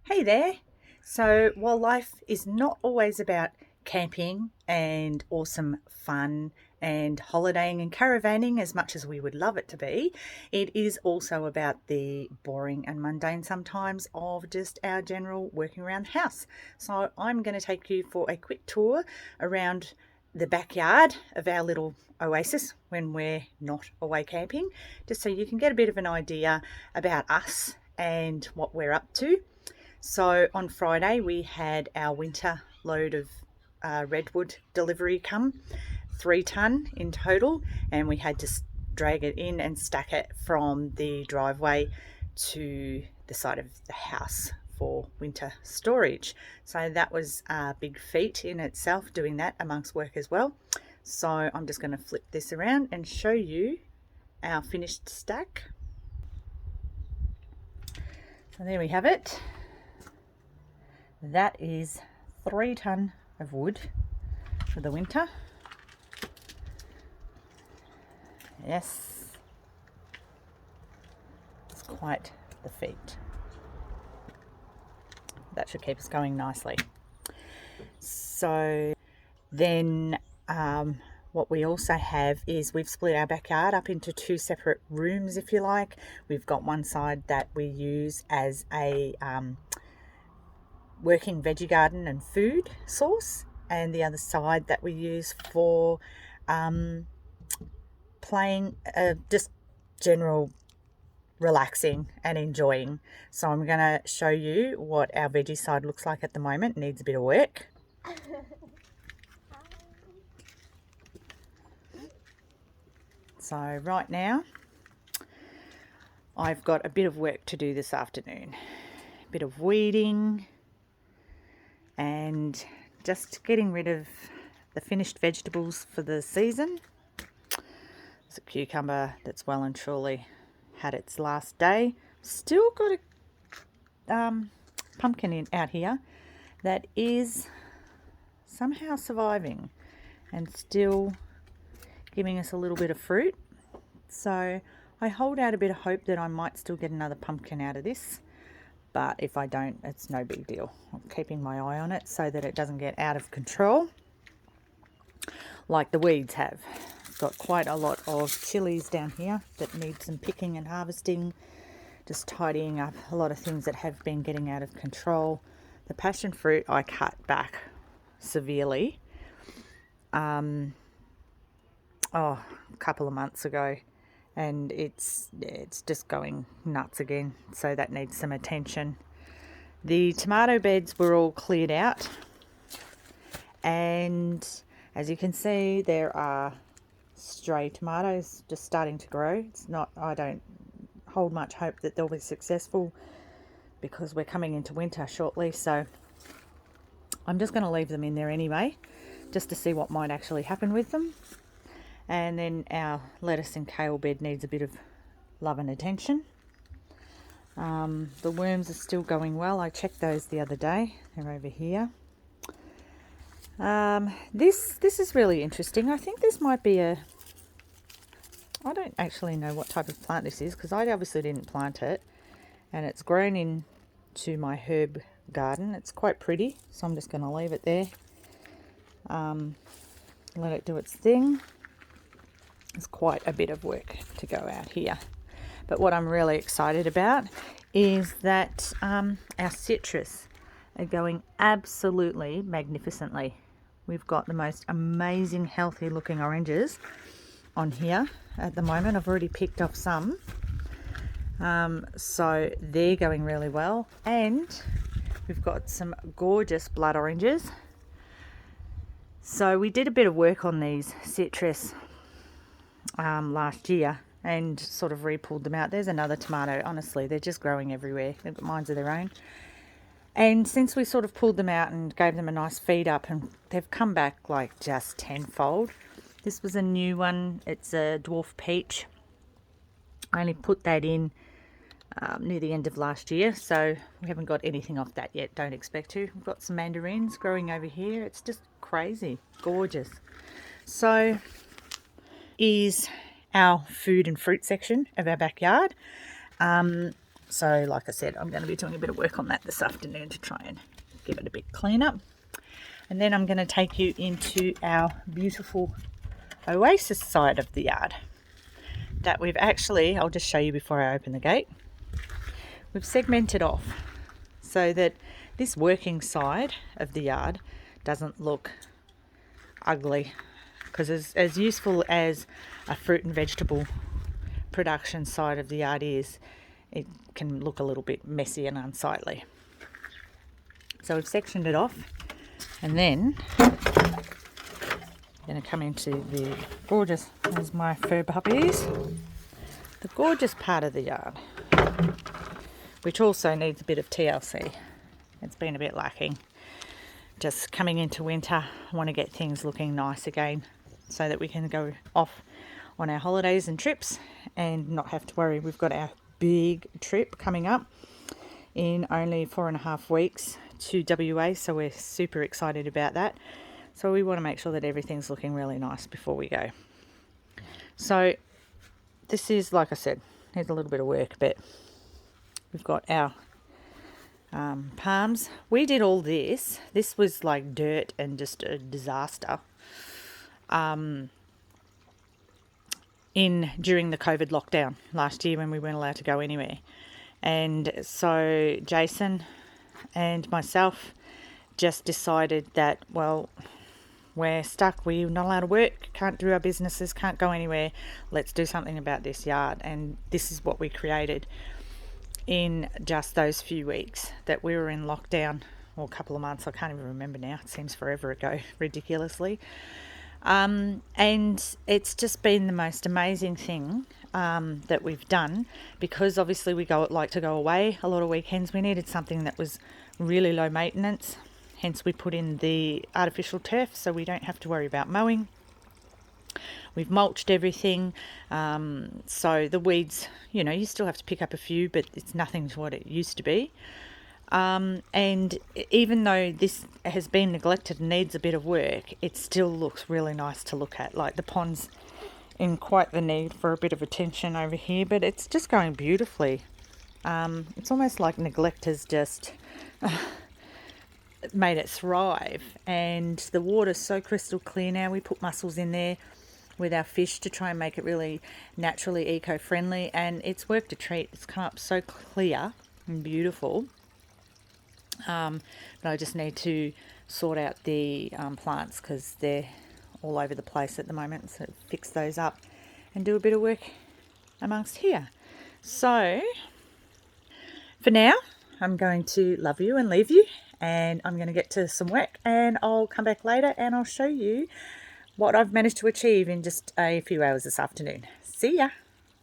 Hey there! So, while life is not always about camping and awesome fun and holidaying and caravanning as much as we would love it to be, it is also about the boring and mundane sometimes of just our general working around the house. So, I'm going to take you for a quick tour around the backyard of our little oasis when we're not away camping, just so you can get a bit of an idea about us and what we're up to. So on Friday, we had our winter load of redwood delivery come, 3 ton in total, and we had to drag it in and stack it from the driveway to the side of the house for winter storage. So that was a big feat in itself, doing that amongst work as well. So I'm just going to flip this around and show you our finished stack. So there we have it. That is 3 ton of wood for the winter. Yes, it's quite the feat. That should keep us going nicely. So then what we also have is we've split our backyard up into 2 separate rooms, if you like. We've got one side that we use as a working veggie garden and food source, and the other side that we use for playing, just general relaxing and enjoying. So I'm going to show you what our veggie side looks like at the moment. It needs a bit of work. So right now I've got a bit of work to do this afternoon. A bit of weeding and just getting rid of the finished vegetables for the season. There's a cucumber that's well and truly had its last day. Still got a pumpkin out here that is somehow surviving and still giving us a little bit of fruit. So I hold out a bit of hope that I might still get another pumpkin out of this. But if I don't, it's no big deal. I'm keeping my eye on it so that it doesn't get out of control like the weeds have. I've got quite a lot of chilies down here that need some picking and harvesting, just tidying up a lot of things that have been getting out of control. The passion fruit I cut back severely a couple of months ago, and it's just going nuts again, so that needs some attention. The tomato beds were all cleared out, and as you can see, there are stray tomatoes just starting to grow. I don't hold much hope that they'll be successful because we're coming into winter shortly, so I'm just going to leave them in there anyway, just to see what might actually happen with them. And then our lettuce and kale bed needs a bit of love and attention. The worms are still going well. I checked those the other day. They're over here. This is really interesting. I think this might be I don't actually know what type of plant this is because I obviously didn't plant it. And it's grown into my herb garden. It's quite pretty, so I'm just going to leave it there. Let it do its thing. It's quite a bit of work to go out here. But what I'm really excited about is that our citrus are going absolutely magnificently. We've got the most amazing healthy looking oranges on here at the moment. I've already picked off some. So they're going really well. And we've got some gorgeous blood oranges. So we did a bit of work on these citrus last year and sort of re-pulled them out. There's another tomato. Honestly, they're just growing everywhere. They've got minds of their own. And since we sort of pulled them out and gave them a nice feed up, and they've come back like just tenfold. This was a new one. It's a dwarf peach. I only put that in near the end of last year, so we haven't got anything off that yet. Don't expect to. We've got some mandarins growing over here. It's just crazy, gorgeous. So is our food and fruit section of our backyard. So like I said, I'm going to be doing a bit of work on that this afternoon to try and give it a bit cleanup. And then I'm going to take you into our beautiful oasis side of the yard that we've actually, I'll just show you before I open the gate, we've segmented off so that this working side of the yard doesn't look ugly, because as useful as a fruit and vegetable production side of the yard is, it can look a little bit messy and unsightly. So we've sectioned it off, and then I'm going to come into the gorgeous, there's my fur puppies, the gorgeous part of the yard, which also needs a bit of TLC. It's been a bit lacking. Just coming into winter, I want to get things looking nice again so that we can go off on our holidays and trips and not have to worry. We've got our big trip coming up in only 4.5 weeks to WA, so we're super excited about that. So we want to make sure that everything's looking really nice before we go. So this is, like I said, needs a little bit of work, but we've got our palms. We did all this. This was like dirt and just a disaster. During the COVID lockdown last year when we weren't allowed to go anywhere. And so Jason and myself just decided that, well, we're stuck, we're not allowed to work, can't do our businesses, can't go anywhere, let's do something about this yard. And this is what we created in just those few weeks that we were in lockdown, or a couple of months, I can't even remember now, it seems forever ago, ridiculously. And it's just been the most amazing thing that we've done, because obviously we like to go away a lot of weekends. We needed something that was really low maintenance, hence we put in the artificial turf so we don't have to worry about mowing. We've mulched everything, so the weeds, you still have to pick up a few, but it's nothing to what it used to be. And even though this has been neglected and needs a bit of work, it still looks really nice to look at. Like the pond's in quite the need for a bit of attention over here, but it's just going beautifully. It's almost like neglect has just made it thrive, and the water's so crystal clear now. We put mussels in there with our fish to try and make it really naturally eco-friendly, and it's worked a treat. It's come up so clear and beautiful. But I just need to sort out the plants because they're all over the place at the moment, so fix those up and do a bit of work amongst here. So for now, I'm going to love you and leave you, and I'm going to get to some work, and I'll come back later and I'll show you what I've managed to achieve in just a few hours this afternoon. See ya.